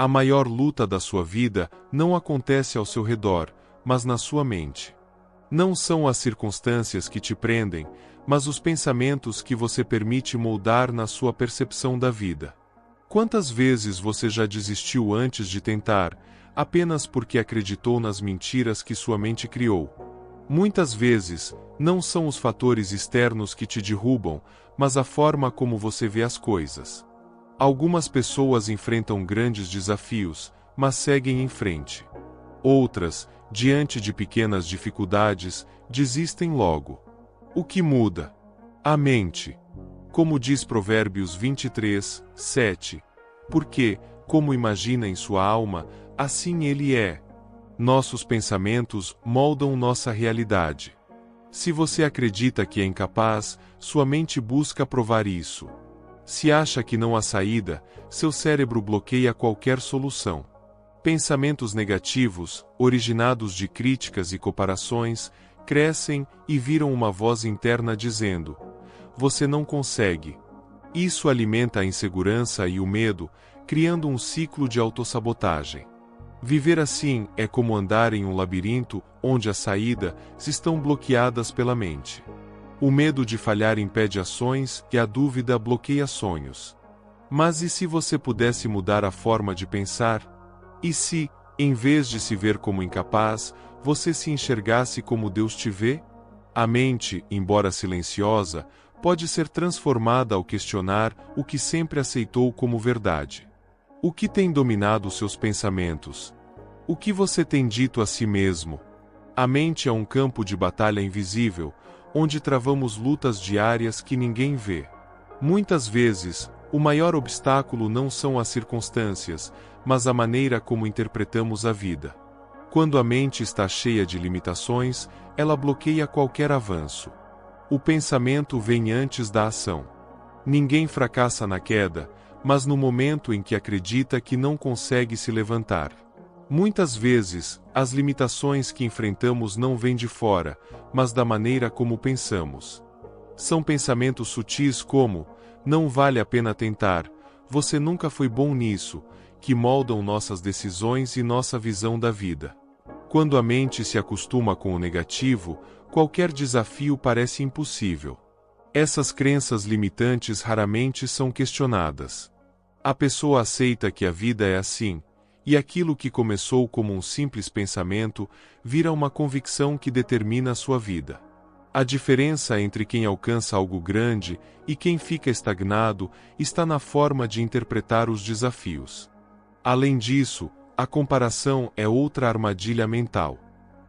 A maior luta da sua vida não acontece ao seu redor, mas na sua mente. Não são as circunstâncias que te prendem, mas os pensamentos que você permite moldar na sua percepção da vida. Quantas vezes você já desistiu antes de tentar, apenas porque acreditou nas mentiras que sua mente criou? Muitas vezes, não são os fatores externos que te derrubam, mas a forma como você vê as coisas. Algumas pessoas enfrentam grandes desafios, mas seguem em frente. Outras, diante de pequenas dificuldades, desistem logo. O que muda? A mente. Como diz Provérbios 23, 7. Porque, como imagina em sua alma, assim ele é. Nossos pensamentos moldam nossa realidade. Se você acredita que é incapaz, sua mente busca provar isso. Se acha que não há saída, seu cérebro bloqueia qualquer solução. Pensamentos negativos, originados de críticas e comparações, crescem e viram uma voz interna dizendo: você não consegue. Isso alimenta a insegurança e o medo, criando um ciclo de autossabotagem. Viver assim é como andar em um labirinto onde as saídas estão bloqueadas pela mente. O medo de falhar impede ações e a dúvida bloqueia sonhos. Mas e se você pudesse mudar a forma de pensar? E se, em vez de se ver como incapaz, você se enxergasse como Deus te vê? A mente, embora silenciosa, pode ser transformada ao questionar o que sempre aceitou como verdade. O que tem dominado seus pensamentos? O que você tem dito a si mesmo? A mente é um campo de batalha invisível, onde travamos lutas diárias que ninguém vê. Muitas vezes, o maior obstáculo não são as circunstâncias, mas a maneira como interpretamos a vida. Quando a mente está cheia de limitações, ela bloqueia qualquer avanço. O pensamento vem antes da ação. Ninguém fracassa na queda, mas no momento em que acredita que não consegue se levantar. Muitas vezes, as limitações que enfrentamos não vêm de fora, mas da maneira como pensamos. São pensamentos sutis como: não vale a pena tentar, você nunca foi bom nisso, que moldam nossas decisões e nossa visão da vida. Quando a mente se acostuma com o negativo, qualquer desafio parece impossível. Essas crenças limitantes raramente são questionadas. A pessoa aceita que a vida é assim, e aquilo que começou como um simples pensamento vira uma convicção que determina a sua vida. A diferença entre quem alcança algo grande e quem fica estagnado está na forma de interpretar os desafios. Além disso, a comparação é outra armadilha mental.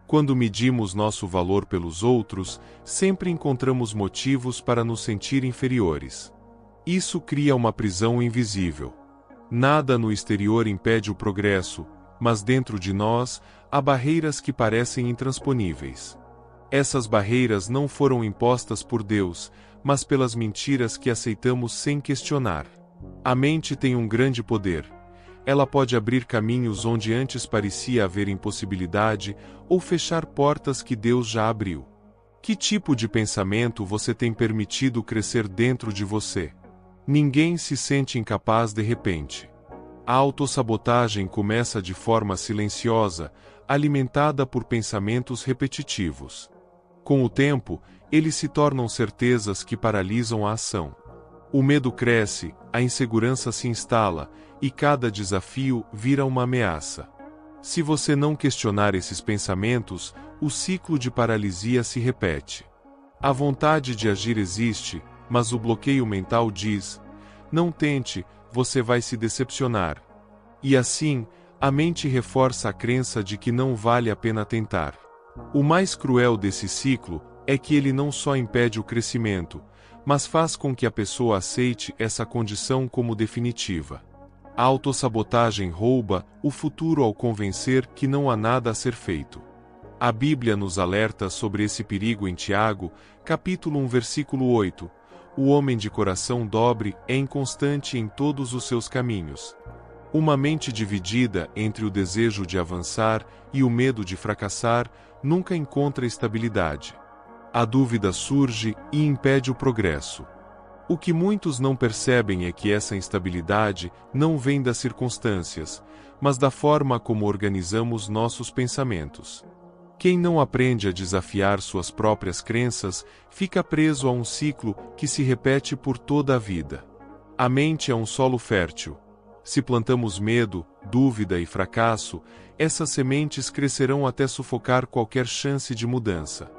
Quando medimos nosso valor pelos outros, sempre encontramos motivos para nos sentir inferiores. Isso cria uma prisão invisível. Nada no exterior impede o progresso, mas dentro de nós, há barreiras que parecem intransponíveis. Essas barreiras não foram impostas por Deus, mas pelas mentiras que aceitamos sem questionar. A mente tem um grande poder. Ela pode abrir caminhos onde antes parecia haver impossibilidade, ou fechar portas que Deus já abriu. Que tipo de pensamento você tem permitido crescer dentro de você? Ninguém se sente incapaz de repente. A autossabotagem começa de forma silenciosa, alimentada por pensamentos repetitivos. Com o tempo, eles se tornam certezas que paralisam a ação. O medo cresce, a insegurança se instala, e cada desafio vira uma ameaça. Se você não questionar esses pensamentos, o ciclo de paralisia se repete. A vontade de agir existe, mas o bloqueio mental diz: não tente, você vai se decepcionar. E assim, a mente reforça a crença de que não vale a pena tentar. O mais cruel desse ciclo é que ele não só impede o crescimento, mas faz com que a pessoa aceite essa condição como definitiva. A autossabotagem rouba o futuro ao convencer que não há nada a ser feito. A Bíblia nos alerta sobre esse perigo em Tiago, capítulo 1, versículo 8. O homem de coração dobre é inconstante em todos os seus caminhos. Uma mente dividida entre o desejo de avançar e o medo de fracassar nunca encontra estabilidade. A dúvida surge e impede o progresso. O que muitos não percebem é que essa instabilidade não vem das circunstâncias, mas da forma como organizamos nossos pensamentos. Quem não aprende a desafiar suas próprias crenças, fica preso a um ciclo que se repete por toda a vida. A mente é um solo fértil. Se plantamos medo, dúvida e fracasso, essas sementes crescerão até sufocar qualquer chance de mudança.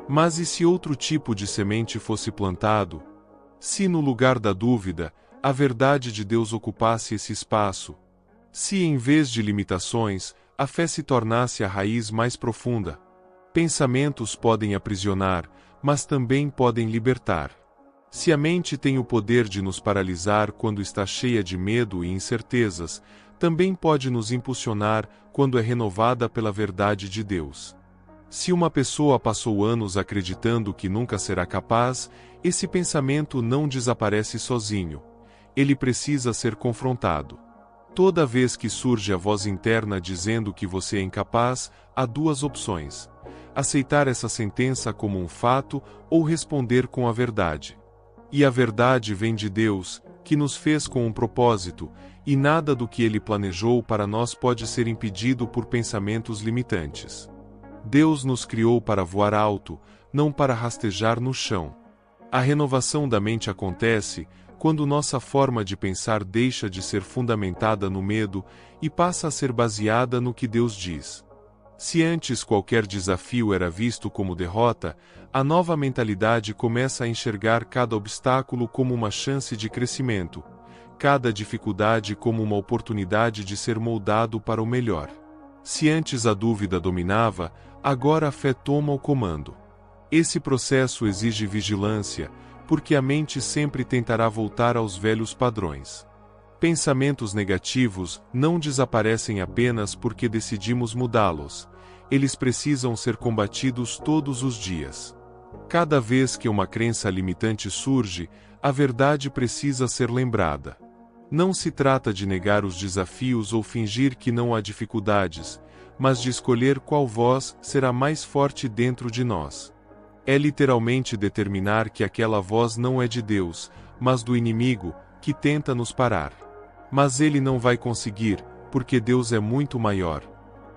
Mas e se outro tipo de semente fosse plantado? Se no lugar da dúvida, a verdade de Deus ocupasse esse espaço? Se em vez de limitações, a fé se tornasse a raiz mais profunda? Pensamentos podem aprisionar, mas também podem libertar. Se a mente tem o poder de nos paralisar quando está cheia de medo e incertezas, também pode nos impulsionar quando é renovada pela verdade de Deus. Se uma pessoa passou anos acreditando que nunca será capaz, esse pensamento não desaparece sozinho. Ele precisa ser confrontado. Toda vez que surge a voz interna dizendo que você é incapaz, há duas opções: aceitar essa sentença como um fato ou responder com a verdade. E a verdade vem de Deus, que nos fez com um propósito, e nada do que Ele planejou para nós pode ser impedido por pensamentos limitantes. Deus nos criou para voar alto, não para rastejar no chão. A renovação da mente acontece quando nossa forma de pensar deixa de ser fundamentada no medo e passa a ser baseada no que Deus diz. Se antes qualquer desafio era visto como derrota, a nova mentalidade começa a enxergar cada obstáculo como uma chance de crescimento, cada dificuldade como uma oportunidade de ser moldado para o melhor. Se antes a dúvida dominava, agora a fé toma o comando. Esse processo exige vigilância, porque a mente sempre tentará voltar aos velhos padrões. Pensamentos negativos não desaparecem apenas porque decidimos mudá-los. Eles precisam ser combatidos todos os dias. Cada vez que uma crença limitante surge, a verdade precisa ser lembrada. Não se trata de negar os desafios ou fingir que não há dificuldades, mas de escolher qual voz será mais forte dentro de nós. É literalmente determinar que aquela voz não é de Deus, mas do inimigo, que tenta nos parar. Mas ele não vai conseguir, porque Deus é muito maior.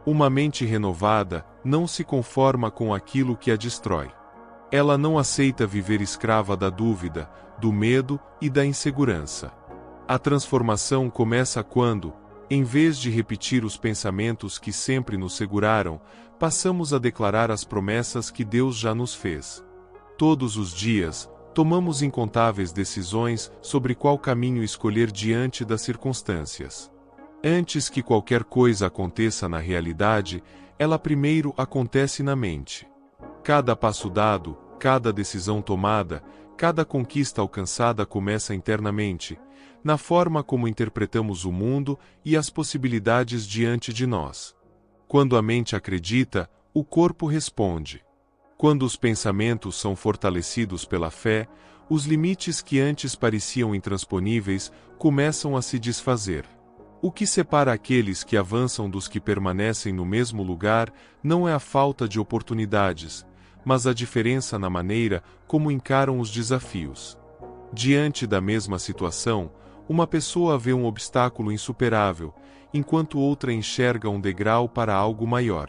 Uma mente renovada não se conforma com aquilo que a destrói. Ela não aceita viver escrava da dúvida, do medo e da insegurança. A transformação começa quando, em vez de repetir os pensamentos que sempre nos seguraram, passamos a declarar as promessas que Deus já nos fez. Todos os dias, tomamos incontáveis decisões sobre qual caminho escolher diante das circunstâncias. Antes que qualquer coisa aconteça na realidade, ela primeiro acontece na mente. Cada passo dado, cada decisão tomada, cada conquista alcançada começa internamente, na forma como interpretamos o mundo e as possibilidades diante de nós. Quando a mente acredita, o corpo responde. Quando os pensamentos são fortalecidos pela fé, os limites que antes pareciam intransponíveis começam a se desfazer. O que separa aqueles que avançam dos que permanecem no mesmo lugar não é a falta de oportunidades, mas a diferença na maneira como encaram os desafios. Diante da mesma situação, uma pessoa vê um obstáculo insuperável, enquanto outra enxerga um degrau para algo maior.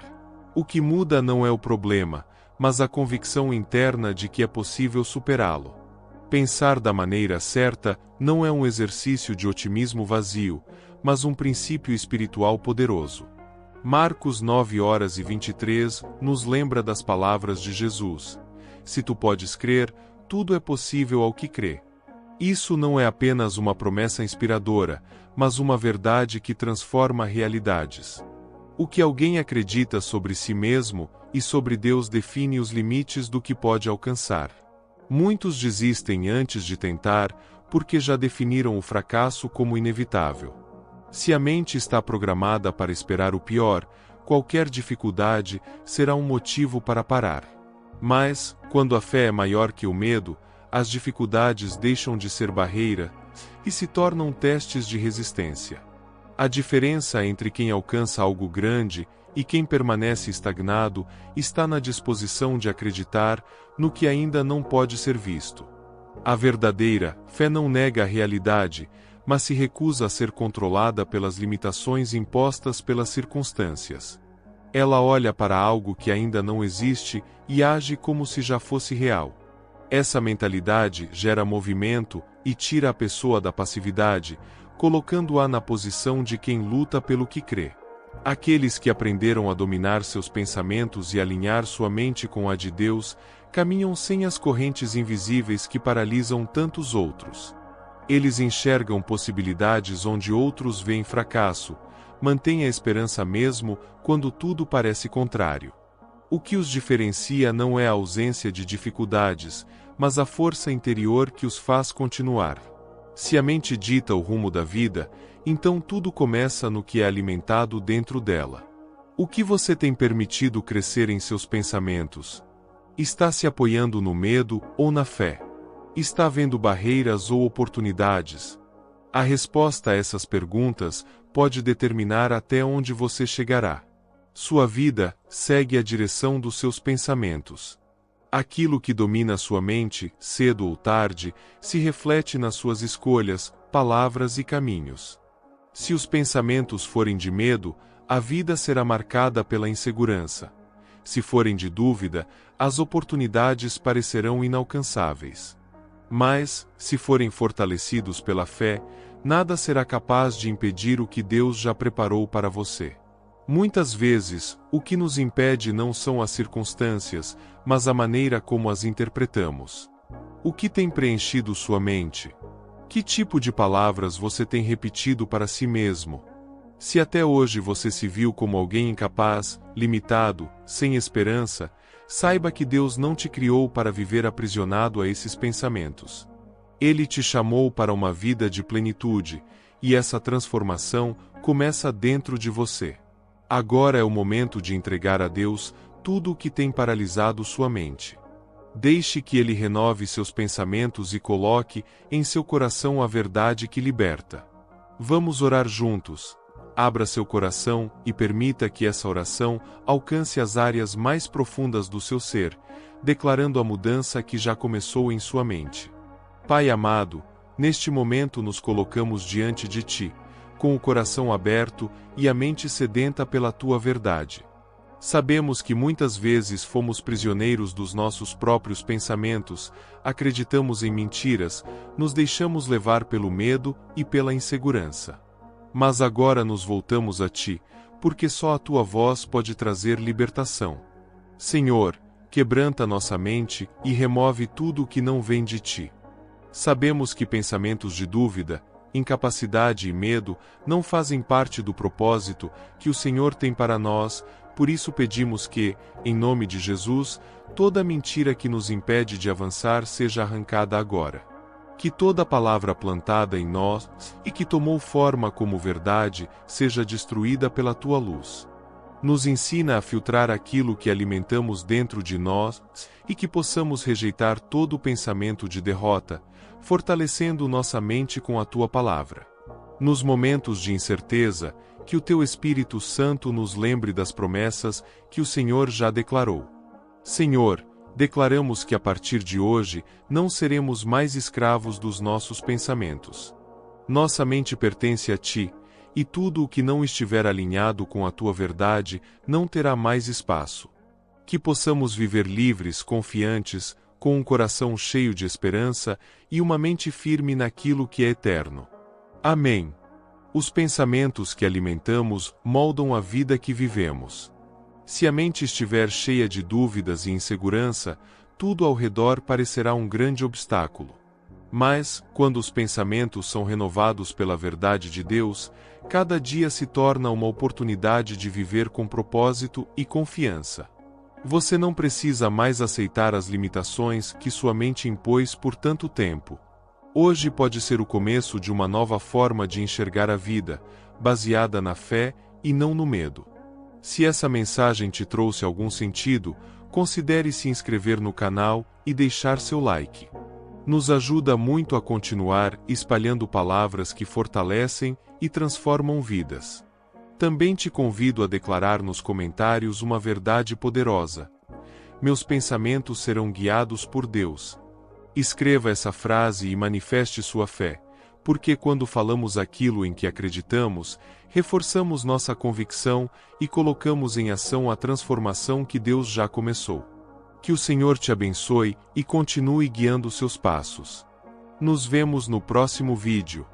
O que muda não é o problema, mas a convicção interna de que é possível superá-lo. Pensar da maneira certa não é um exercício de otimismo vazio, mas um princípio espiritual poderoso. Marcos 9:23 nos lembra das palavras de Jesus: "Se tu podes crer, tudo é possível ao que crê." Isso não é apenas uma promessa inspiradora, mas uma verdade que transforma realidades. O que alguém acredita sobre si mesmo e sobre Deus define os limites do que pode alcançar. Muitos desistem antes de tentar, porque já definiram o fracasso como inevitável. Se a mente está programada para esperar o pior, qualquer dificuldade será um motivo para parar. Mas, quando a fé é maior que o medo, as dificuldades deixam de ser barreira e se tornam testes de resistência. A diferença entre quem alcança algo grande e quem permanece estagnado está na disposição de acreditar no que ainda não pode ser visto. A verdadeira fé não nega a realidade, mas se recusa a ser controlada pelas limitações impostas pelas circunstâncias. Ela olha para algo que ainda não existe e age como se já fosse real. Essa mentalidade gera movimento e tira a pessoa da passividade, colocando-a na posição de quem luta pelo que crê. Aqueles que aprenderam a dominar seus pensamentos e alinhar sua mente com a de Deus, caminham sem as correntes invisíveis que paralisam tantos outros. Eles enxergam possibilidades onde outros veem fracasso, mantêm a esperança mesmo quando tudo parece contrário. O que os diferencia não é a ausência de dificuldades, mas a força interior que os faz continuar. Se a mente dita o rumo da vida, então tudo começa no que é alimentado dentro dela. O que você tem permitido crescer em seus pensamentos? Está se apoiando no medo ou na fé? Está vendo barreiras ou oportunidades? A resposta a essas perguntas pode determinar até onde você chegará. Sua vida segue a direção dos seus pensamentos. Aquilo que domina sua mente, cedo ou tarde, se reflete nas suas escolhas, palavras e caminhos. Se os pensamentos forem de medo, a vida será marcada pela insegurança. Se forem de dúvida, as oportunidades parecerão inalcançáveis. Mas, se forem fortalecidos pela fé, nada será capaz de impedir o que Deus já preparou para você. Muitas vezes, o que nos impede não são as circunstâncias, mas a maneira como as interpretamos. O que tem preenchido sua mente? Que tipo de palavras você tem repetido para si mesmo? Se até hoje você se viu como alguém incapaz, limitado, sem esperança, saiba que Deus não te criou para viver aprisionado a esses pensamentos. Ele te chamou para uma vida de plenitude, e essa transformação começa dentro de você. Agora é o momento de entregar a Deus tudo o que tem paralisado sua mente. Deixe que Ele renove seus pensamentos e coloque em seu coração a verdade que liberta. Vamos orar juntos. Abra seu coração e permita que essa oração alcance as áreas mais profundas do seu ser, declarando a mudança que já começou em sua mente. Pai amado, neste momento nos colocamos diante de Ti, com o coração aberto e a mente sedenta pela Tua verdade. Sabemos que muitas vezes fomos prisioneiros dos nossos próprios pensamentos, acreditamos em mentiras, nos deixamos levar pelo medo e pela insegurança. Mas agora nos voltamos a Ti, porque só a Tua voz pode trazer libertação. Senhor, quebranta nossa mente e remove tudo o que não vem de Ti. Sabemos que pensamentos de dúvida, incapacidade e medo não fazem parte do propósito que o Senhor tem para nós, por isso pedimos que, em nome de Jesus, toda mentira que nos impede de avançar seja arrancada agora. Que toda palavra plantada em nós e que tomou forma como verdade seja destruída pela Tua luz. Nos ensina a filtrar aquilo que alimentamos dentro de nós e que possamos rejeitar todo o pensamento de derrota, fortalecendo nossa mente com a Tua palavra. Nos momentos de incerteza, que o Teu Espírito Santo nos lembre das promessas que o Senhor já declarou. Senhor, declaramos que a partir de hoje não seremos mais escravos dos nossos pensamentos. Nossa mente pertence a Ti, e tudo o que não estiver alinhado com a Tua verdade não terá mais espaço. Que possamos viver livres, confiantes, com um coração cheio de esperança e uma mente firme naquilo que é eterno. Amém. Os pensamentos que alimentamos moldam a vida que vivemos. Se a mente estiver cheia de dúvidas e insegurança, tudo ao redor parecerá um grande obstáculo. Mas, quando os pensamentos são renovados pela verdade de Deus, cada dia se torna uma oportunidade de viver com propósito e confiança. Você não precisa mais aceitar as limitações que sua mente impôs por tanto tempo. Hoje pode ser o começo de uma nova forma de enxergar a vida, baseada na fé e não no medo. Se essa mensagem te trouxe algum sentido, considere se inscrever no canal e deixar seu like. Nos ajuda muito a continuar espalhando palavras que fortalecem e transformam vidas. Também te convido a declarar nos comentários uma verdade poderosa. Meus pensamentos serão guiados por Deus. Escreva essa frase e manifeste sua fé, porque quando falamos aquilo em que acreditamos, reforçamos nossa convicção e colocamos em ação a transformação que Deus já começou. Que o Senhor te abençoe e continue guiando seus passos. Nos vemos no próximo vídeo.